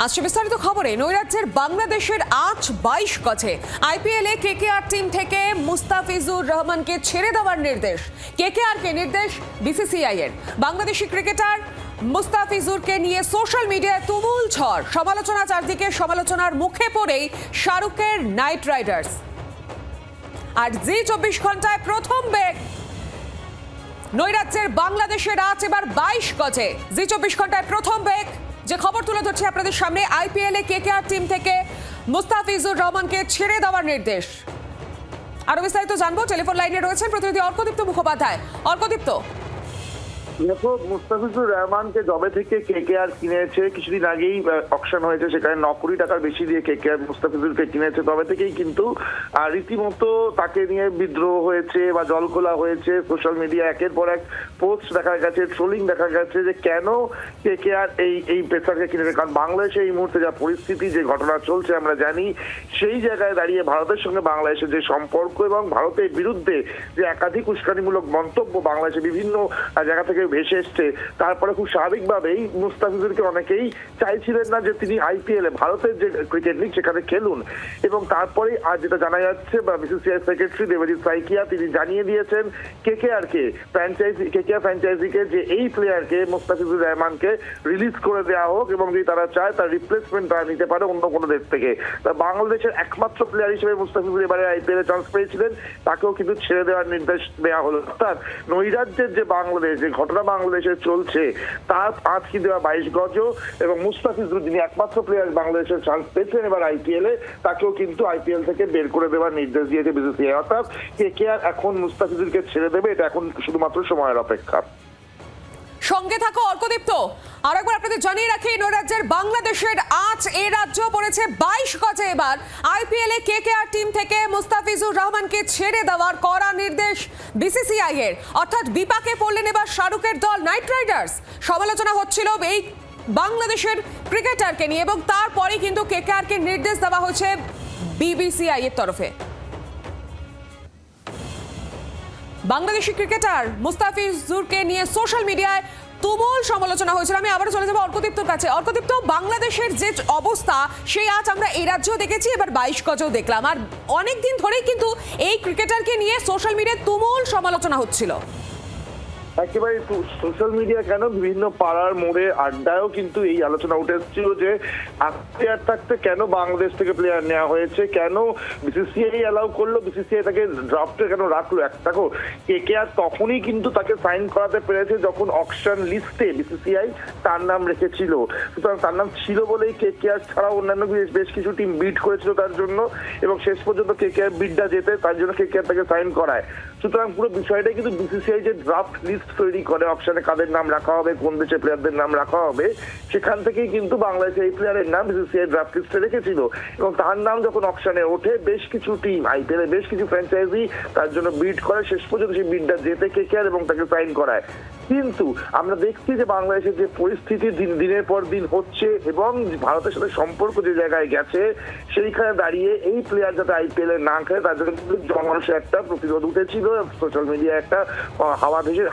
আসছে বিস্তারিত খবরে নৈরাজ্যের বাংলাদেশের 22 গজে আইপিএলে কেকেআর টিম থেকে মুস্তাফিজুর রহমানকে ছেড়ে দেওয়ার নির্দেশ। কেকেআরকে নির্দেশ বিসিসিআই এর। বাংলাদেশি ক্রিকেটার মুস্তাফিজুরকে নিয়ে সোশ্যাল মিডিয়ায় তুমুল ঝড়, সমালোচনা চারদিকে। সমালোচনার মুখে পড়েই শাহরুখের নাইট রাইডার্স। আর জি 24 ঘন্টায় প্রথম বেগ নৈরাজ্যের বাংলাদেশের আজ এবার 22 গজে। জি 24 ঘন্টায় প্রথম বেগ যে খবর তুলে ধরছি আপনাদের সামনে, আইপিএলে কেকেআর টিম থেকে মুস্তাফিজুর রহমানকে ছেড়ে দেওয়ার নির্দেশ। আরো বিস্তারিত জানবো, টেলিফোন লাইনে রয়েছেন প্রতিনিধি অর্কদীপ্ত মুখোপাধ্যায়। অর্কদীপ্ত, দেখো, মুস্তাফিজুর রহমানকে জবে থেকে কেকেআর কিনেছে, কিছুদিন আগেই অকশন হয়েছে, সেখানে 9 কোটি টাকার বেশি দিয়ে কেকেআর মুস্তাফিজুরকে কিনেছে। তবে থেকেই কিন্তু রীতিমতো তাকে নিয়ে বিদ্রোহ হয়েছে বা জলখোলা হয়েছে। সোশ্যাল মিডিয়া একের পর এক পোস্ট দেখা গেছে, ট্রোলিং দেখা গেছে যে কেন কেকেআর এই পেসারকে কিনেছে। কারণ বাংলাদেশে এই মুহূর্তে যা পরিস্থিতি, যে ঘটনা চলছে আমরা জানি, সেই জায়গায় দাঁড়িয়ে ভারতের সঙ্গে বাংলাদেশের যে সম্পর্ক এবং ভারতের বিরুদ্ধে যে একাধিক উস্কানিমূলক মন্তব্য বাংলাদেশে বিভিন্ন জায়গা থেকে ভেসে এসছে, তারপরে খুব স্বাভাবিকভাবেই মুস্তাফিজুরকে অনেকেই চাইছিলেন না যে তিনি আইপিএলে ভারতের যে ক্রিকেট লিগ সেখানে খেলুন। এবং তারপরে আজ যেটা জানা যাচ্ছে, বা বিসিসিআই সেক্রেটারি দেবজিৎ সাইকিয়া তিনি জানিয়ে দিয়েছেন কেকেআর ফ্র্যাঞ্চাইজিকে যে এই প্লেয়ারকে মুস্তাফিজুর রহমানকে রিলিজ করে দেওয়া হোক, এবং যদি তারা চায় তার রিপ্লেসমেন্ট তারা নিতে পারে অন্য কোনো দেশ থেকে। বাংলাদেশের একমাত্র প্লেয়ার হিসেবে মুস্তাফিজুর এবারে আইপিএলে চান্স পেয়েছিলেন, তাকেও কিন্তু ছেড়ে দেওয়ার নির্দেশ দেওয়া হলো। অর্থাৎ নৈরাজ্যের যে বাংলাদেশ, যে ঘটনা বাংলাদেশে চলছে, তার 5 কি দেওয়া 22 গজ, এবং মুস্তাফিজুর যিনি একমাত্র প্লেয়ার বাংলাদেশের চান্স পেয়েছেন এবার আইপিএলে, তাকেও কিন্তু আইপিএল থেকে বের করে দেওয়ার নির্দেশ দিয়েছে বিসিসিআই। অর্থাৎ কেকেআর এখন মুস্তাফিজুরকে ছেড়ে দেবে, এটা এখন শুধুমাত্র সময়ের অপেক্ষা। সঙ্গে থাকো অর্কদীপ্ত। আরেকবার আপনাদের জানিয়ে রাখি, নৈরাজ্যের বাংলাদেশের আজ এ রাজ্য পড়েছে 22 গজে। এবার আইপিএলে কেকেআর টিম থেকে মুস্তাফিজুর রহমানকে ছেড়ে দেওয়ার কড়া নির্দেশ বিসিসিআই এর। অর্থাৎ বিপাকে পড়লেন এবার শাহরুখের দল নাইট রাইডার্স। সমালোচনা হচ্ছিল এই বাংলাদেশের ক্রিকেটারকে নিয়ে, এবং তারপরে কিন্তু কেকেআরকে নির্দেশ দেওয়া হয়েছে বিসিসিআই এর তরফে। বাংলাদেশি ক্রিকেটার মুস্তাফিজুরকে নিয়ে সোশ্যাল মিডিয়ায় তুমুল সমালোচনা হয়েছিল। আমি আবারও চলে যাবো অর্কদীপ্তর কাছে। অর্কদীপ্ত, বাংলাদেশের যে অবস্থা সেই আজ আমরা এই রাজ্যেও দেখেছি, এবার 22 গজেও দেখলাম। আর অনেকদিন ধরেই কিন্তু এই ক্রিকেটারকে নিয়ে সোশ্যাল মিডিয়ায় তুমুল সমালোচনা হচ্ছিল। একেবারে সোশ্যাল মিডিয়া কেন, বিভিন্ন পাড়ার মোড়ে আড্ডায়ও কিন্তু এই আলোচনা উঠে এসেছিল যে প্লেয়ার থাকতে কেন বাংলাদেশ থেকে প্লেয়ার নেওয়া হয়েছে, কেন বিসিসিআই অ্যালাউ করলো, বিসিসিআই তাকে ড্রাফটে কেন রাখলো। দেখো, কেকেআর তখনই কিন্তু তাকে সাইন করাতে পেরেছে যখন অকশন লিস্টে বিসিসিআই তার নাম রেখেছিল। সুতরাং তার নাম ছিল বলেই কেকেআর ছাড়া অন্যান্য বেশ কিছু টিম বিড করেছিল তার জন্য, এবং শেষ পর্যন্ত কেকেআর বিডটা যেতে তার জন্য কেকেআর তাকে সাইন করায়। সুতরাং পুরো বিষয়টাই কিন্তু বিসিসিআই যে ড্রাফট লিস্ট তৈরি করে, অপশনে কাদের নাম রাখা হবে, কোন দেশের প্লেয়ারদের নাম রাখা হবে, সেখান থেকেই কিন্তু বাংলাদেশে এই প্লেয়ারের নাম বিসিসিআই ড্রাফট লিস্টে রেখেছিল। এবং তার নাম যখন অপশনে ওঠে, বেশ কিছু টিম আইপিএলে বেশ কিছু ফ্র্যাঞ্চাইজি তার জন্য বিড করে, শেষ পর্যন্ত সেই বিডটা যেতে কেকেআর এবং তাকে সাইন করায়। কিন্তু আমরা দেখছি যে বাংলাদেশের যে পরিস্থিতি দিনের পর দিন হচ্ছে, এবং ভারতের সাথে সম্পর্ক যে জায়গায় গেছে, সেইখানে দাঁড়িয়ে এই প্লেয়ার যাতে আইপিএলে না খেলে তার জন্য কিন্তু জনমানুষের একটা প্রতিরোধ উঠেছিল, সোশ্যাল মিডিয়ায় একটা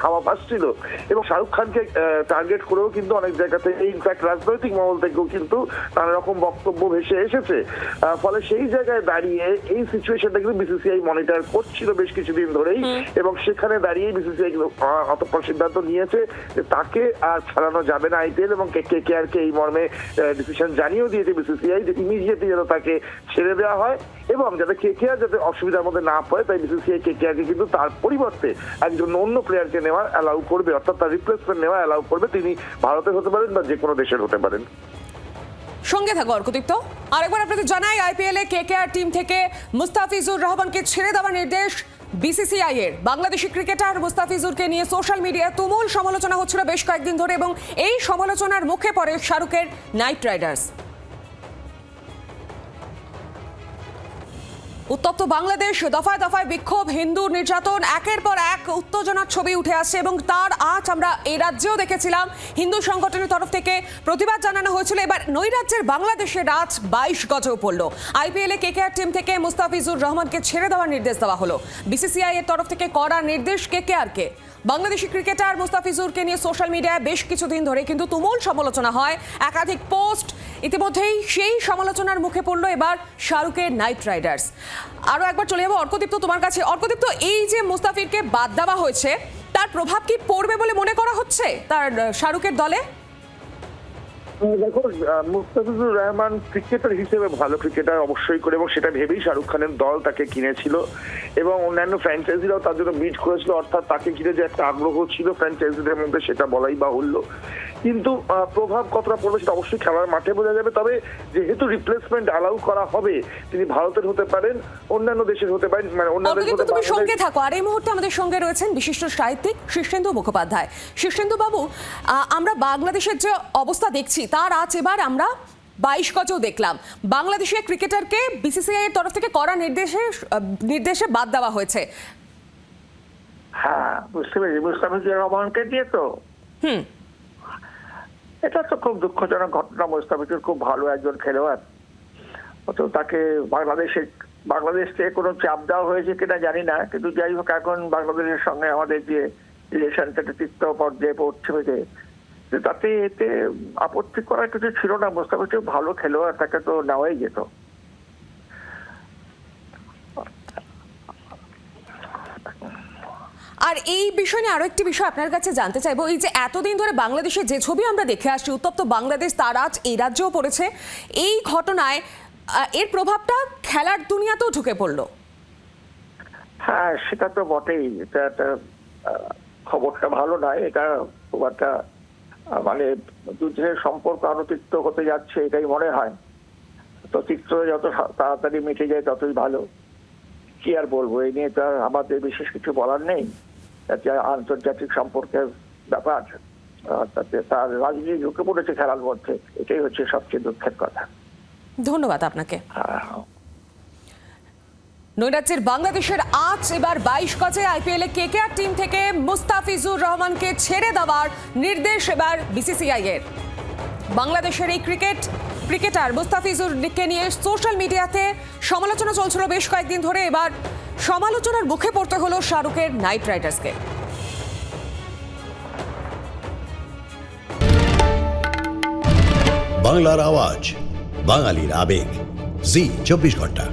হাওয়া পাচ্ছিল। এবং শাহরুখ খানকে টার্গেট করেও কিন্তু অনেক জায়গা থেকে, ইনফ্যাক্ট রাজনৈতিক মহল থেকেও কিন্তু নানা রকম বক্তব্য ভেসে এসেছে। ফলে সেই জায়গায় দাঁড়িয়ে এই সিচুয়েশনটা কিন্তু বিসিসিআই মনিটর করছিল বেশ কিছুদিন ধরেই, এবং সেখানে দাঁড়িয়ে বিসিসিআই অতঃপর সিদ্ধান্ত নিয়েছে যে তাকে আর ছাড়ানো যাবে না আইপিএল, এবং কেকেআরকে এই মর্মে ডিসিশন জানিয়েও দিয়েছে বিসিসিআই যে ইমিডিয়েটলি যেন তাকে ছেড়ে দেওয়া হয়, এবং যাতে কেকেআর যাতে অসুবিধার মধ্যে না পড়ে, তাই বিসিসিআই কেকেআরকে কিন্তু তার পরিবর্তে একজন অন্য প্লেয়ারকে নেওয়ার অ্যালাউ করবে, অর্থাৎ তার রিপ্লেসমেন্ট নেওয়া অ্যালাউ করবে। তিনি ভারতের হতে পারেন বা যে কোনো দেশের হতে পারেন। সঙ্গে থাকো অর্কদীপ্ত। আরেকবার আপনাদের জানাই, আইপিএলে কেকেআর টিম থেকে মুস্তাফিজুর রহমানকে ছেড়ে দেওয়ার নির্দেশ বিসিসিআই এর। বাংলাদেশি ক্রিকেটার মুস্তাফিজুরকে নিয়ে সোশ্যাল মিডিয়ায় তুমুল সমালোচনা হচ্ছিল বেশ কয়েকদিন ধরে, এবং এই সমালোচনার মুখে পড়ে শাহরুখের নাইট রাইডার্স। উত্তপ্ত বাংলাদেশ, দফায় দফায় বিক্ষোভ, হিন্দু নির্যাতন, একের পর এক উত্তেজনার ছবি উঠে আসছে, এবং তার আজ আমরা এই রাজ্যেও দেখেছিলাম হিন্দু সংগঠনের তরফ থেকে প্রতিবাদ জানানো হয়েছিল, এবার নৈরাজ্যের বাংলাদেশের রাজ 22 গজেও পড়ল। আইপিএলে কেকেআর টিম থেকে মুস্তাফিজুর রহমানকে ছেড়ে দেওয়ার নির্দেশ দেওয়া হলো। বিসিসিআই এর তরফ থেকে কড়া নির্দেশ কেকেআরকে। বাংলাদেশি ক্রিকেটার মুস্তাফিজুরকে নিয়ে সোশ্যাল মিডিয়ায় বেশ কিছুদিন ধরে কিন্তু তুমুল সমালোচনা হয়, একাধিক পোস্ট। ইতিমধ্যেই সেই সমালোচনার মুখে পড়লো এবার শাহরুখের নাইট রাইডার্স। আরও একবার চলে যাবো অর্কদীপ্ত তোমার কাছে। অর্কদীপ্ত, এই যে মুস্তাফিরকে বাদ দেওয়া হয়েছে তার প্রভাব কি পড়বে বলে মনে করা হচ্ছে তার শাহরুখের দলে? দেখো, মুস্তাফিজুর রহমান ক্রিকেটার হিসেবে ভালো ক্রিকেটার অবশ্যই করে, এবং সেটা ভেবেই শাহরুখ খানের দল তাকে কিনেছিল এবং অন্যান্য ফ্র্যাঞ্চাইজিরাও তার জন্য বিড করেছিল, অর্থাৎ তাকে ঘিরে যে একটা আগ্রহ ছিল ফ্র্যাঞ্চাইজিদের মধ্যে সেটা বলাই বাহুল্য। কিন্তু প্রভাব কতটা পড়বে সেটা অবশ্যই খেলার মাঠে বোঝা যাবে। তবে যেহেতু রিপ্লেসমেন্ট অ্যালাউ করা হবে, তিনি ভারতের হতে পারেন, অন্যান্য দেশের হতে পারেন, মানে অন্যান্য দেশের হতে তুমি সঙ্গে থাকো। আর এই মুহূর্তে আমাদের সঙ্গে রয়েছেন বিশিষ্ট সাহিত্যিক শীর্ষেন্দু মুখোপাধ্যায়। শীর্ষেন্দু বাবু, আমরা বাংলাদেশের যে অবস্থা দেখছি তার আজ এবার আমরা 22 গজেও দেখলাম। বাংলাদেশি ক্রিকেটারকে বিসিসিআই এর তরফ থেকে কড়া নির্দেশে বাদ দেওয়া হয়েছে। হ্যাঁ, বুঝতে পেরেছি। মুস্তাফিজুর রহমানকে দিয়ে তো এটা তো খুব দুঃখজনক ঘটনা। মুস্তাফিজুর খুব ভালো একজন খেলোয়াড়, তো তাকে বাংলাদেশ থেকে কোনো চাপ দেওয়া হয়েছে কিনা জানি না, কিন্তু যাই হোক এখন বাংলাদেশের সঙ্গে আমাদের যে রিলেশনটা তৃতীয় পর্যায়ে পৌঁছেছে, তাতে এতে আপত্তি করার কিছু ছিল না। মুস্তাফিজুর ভালো খেলোয়াড়, তাকে তো নেওয়াই যেত। আর এই বিষয় নিয়ে আরো একটি বিষয় আপনার কাছে জানতে চাইবো, এই যে এতদিন ধরে বাংলাদেশের যে ছবি আমরা দেখে আসছি, উত্তপ্ত বাংলাদেশ, তার আজ এই রাজ্যেও পড়েছে। এই ঘটনায় এর প্রভাবটা খেলার দুনিয়াতেও ঢুকে পড়লো। হ্যাঁ, সেটা তো বটেই। এটা একটা খবরটা ভালো নয়। এটা খুব একটা মানে দুজনের সম্পর্ক আরো তিক্ত হতে যাচ্ছে এটাই মনে হয়। তো তিক্ত যত তাড়াতাড়ি মিটে যায় ততই ভালো। কি আর বলবো, এই নিয়ে তো আমাদের বিশেষ কিছু বলার নেই। আন্তর্জাতিক সম্পর্কের ব্যাপার, তাতে তার রাজনীতি ঢুকে পড়েছে খেলার মধ্যে, এটাই হচ্ছে সবচেয়ে দুঃখের কথা। ধন্যবাদ আপনাকে। হ্যাঁ। নৈরাজ্যের বাংলাদেশের আজ এবার 22 গজে। আইপিএলে কেকেআর টিম থেকে মুস্তাফিজুর রহমানকে ছেড়ে দেওয়ার নির্দেশ এবার বিসিসিআই এর। বাংলাদেশের এই ক্রিকেটার মুস্তাফিজুরকে নিয়ে সোশ্যাল মিডিয়াতে সমালোচনা চলছিল বেশ কয়েকদিন ধরে। এবার সমালোচনার মুখে পড়তে হলো শাহরুখের নাইট রাইডার্সকে। বাংলার আওয়াজ, বাঙালির আবেগ, জি 24 ঘন্টা।